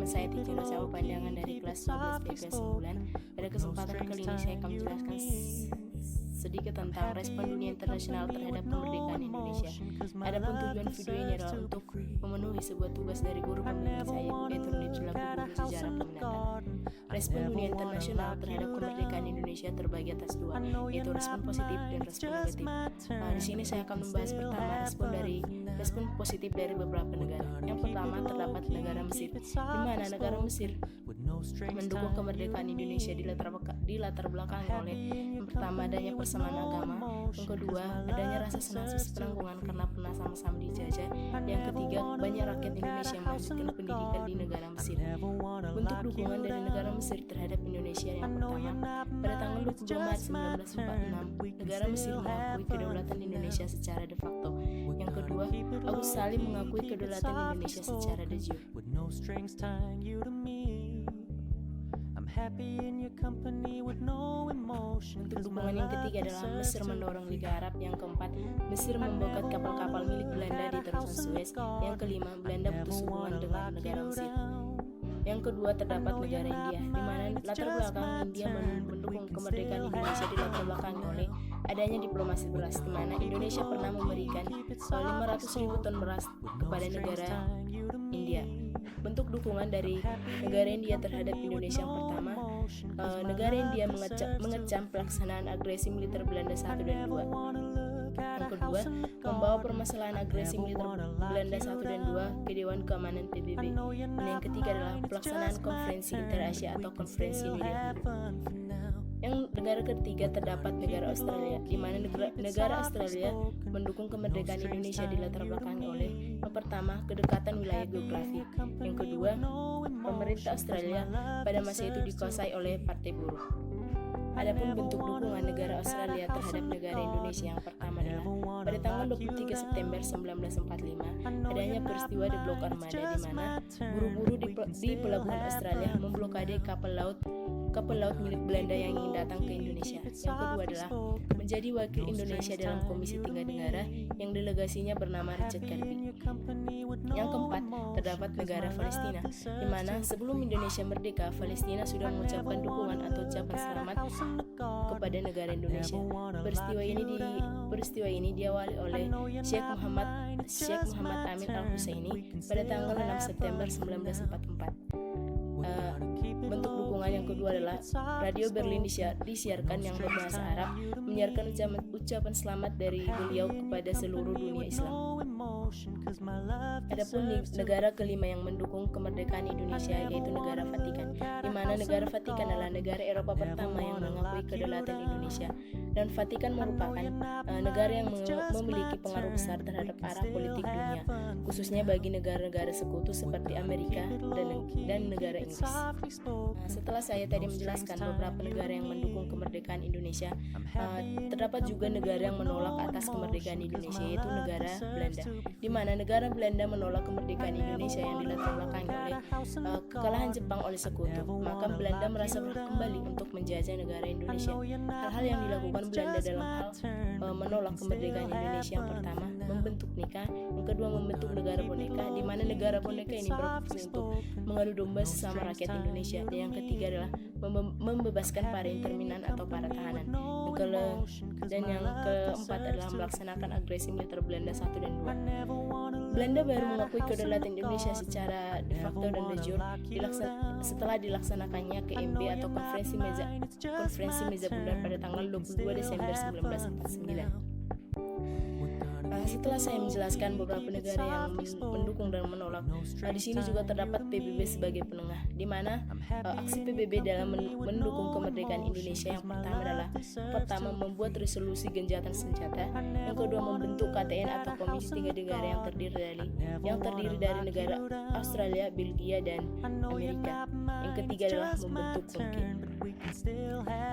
saya Titi Rosa, pandangan dari kelas 12 TPS 9. Pada kesempatan kali ini saya akan menjelaskan sedikit tentang respon dunia internasional terhadap kemerdekaan Indonesia. Adapun tujuan video ini adalah untuk memenuhi sebuah tugas dari guru pembimbing saya, yaitu selaku guru sejarah peminatan. Respon dunia internasional terhadap kemerdekaan Indonesia terbagi atas dua, yaitu respon positif dan respon negatif. Di sini saya akan membahas pertama respon positif dari beberapa negara. Yang pertama terdapat negara Mesir, di mana negara Mesir mendukung kemerdekaan Indonesia di latar belakangi oleh yang pertama adanya persamaan agama, yang kedua adanya rasa senasib penanggungan karena pernah sama-sama dijajah, yang ketiga banyak rakyat Indonesia yang melanjutkan pendidikan di negara Mesir. Bentuk dukungan dari negara Mesir terhadap Indonesia yang pertama, pada tanggal 22 Maret 1946 negara Mesir mengakui kedaulatan Indonesia secara de facto. Yang kedua, Agus Salim mengakui kedaulatan Indonesia secara de jure. Untuk dukungan yang ketiga adalah Mesir mendorong Liga Arab. Yang keempat, Mesir memboikot kapal-kapal milik Belanda di terusan Suez. Yang kelima, Belanda putus hubungan dengan negara Mesir. Yang kedua terdapat negara India, di mana latar belakang India mendukung kemerdekaan Indonesia di latar belakang oleh adanya diplomasi beras, di mana Indonesia pernah memberikan 500.000 ton beras kepada negara India. Bentuk dukungan dari negara India terhadap Indonesia yang pertama, negara India mengecam pelaksanaan agresi militer Belanda 1 dan 2. Yang kedua, membawa permasalahan agresi militer Belanda 1 dan 2 ke Dewan Keamanan PBB. Dan yang ketiga adalah pelaksanaan konferensi Inter-Asia atau konferensi New Delhi. Yang negara ketiga terdapat negara Australia, di mana negara Australia mendukung kemerdekaan Indonesia di latar belakangi oleh yang pertama kedekatan wilayah geografi, yang kedua pemerintah Australia pada masa itu dikuasai oleh Partai Buruh. Adapun bentuk dukungan negara Australia terhadap negara Indonesia yang pertama adalah pada tanggal 23 September 1945 adanya peristiwa di Blok Armada, di mana buru-buru di pelabuhan Australia memblokade kapal laut milik Belanda yang ingin datang ke Indonesia. Yang kedua adalah menjadi wakil Indonesia dalam Komisi 3 Negara yang delegasinya bernama Richard Garby. Yang keempat terdapat negara Palestina, di mana sebelum Indonesia merdeka, Palestina sudah mengucapkan dukungan atau ucapan selamat kepada negara Indonesia. Peristiwa ini diawali oleh Syekh Muhammad Amin Al-Husaini pada tanggal 6 September 1944. Bentuk dukungan yang kedua adalah Radio Berlin disiarkan yang berbahasa Arab menyiarkan ucapan selamat dari beliau kepada seluruh dunia Islam. Adapun negara kelima yang mendukung kemerdekaan Indonesia yaitu negara Vatikan, di mana negara Vatikan adalah negara Eropa pertama yang mengakui kedaulatan Indonesia, dan Vatikan merupakan negara yang memiliki pengaruh besar terhadap arah politik dunia, khususnya bagi negara-negara sekutu seperti Amerika dan negara Inggris. Setelah saya tadi menjelaskan beberapa negara yang mendukung kemerdekaan Indonesia, terdapat juga negara yang menolak atas kemerdekaan Indonesia, yaitu negara Belanda, di mana negara Belanda menolak kemerdekaan Indonesia yang dilatar belakangi oleh kekalahan Jepang oleh sekutu. Maka Belanda merasa berhak kembali untuk menjajah negara Indonesia. Hal-hal yang dilakukan Belanda dalam hal menolak kemerdekaan Indonesia yang pertama, membentuk nikah, yang kedua membentuk negara boneka, di mana negara boneka ini berfungsi untuk mengadu domba sesama rakyat Indonesia, dan yang ketiga adalah membebaskan para interminan atau para tahanan. Dan yang keempat adalah melaksanakan agresi militer Belanda 1 dan 2. Belanda baru mengakui kedaulatan Indonesia secara de facto dan de jure setelah dilaksanakannya KMB atau konferensi meja bulat pada tanggal 22 Desember 1949. Setelah saya menjelaskan beberapa negara yang mendukung dan menolak, di sini juga terdapat PBB sebagai penengah, di mana aksi PBB dalam mendukung kemerdekaan Indonesia yang pertama membuat resolusi gencatan senjata, yang kedua membentuk KTN atau Komisi 3 Negara yang terdiri dari negara Australia, Belgia, dan Amerika. Yang ketiga adalah membentuk CONCE.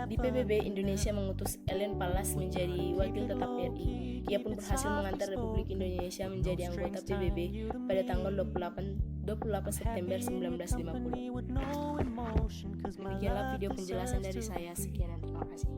Di PBB, Indonesia mengutus Ellen Pallas menjadi wakil tetap RI. Ia pun berhasil mengantar Republik Indonesia menjadi anggota PBB pada tanggal 28 September 1950. Demikianlah video penjelasan dari saya. Sekian dan terima kasih.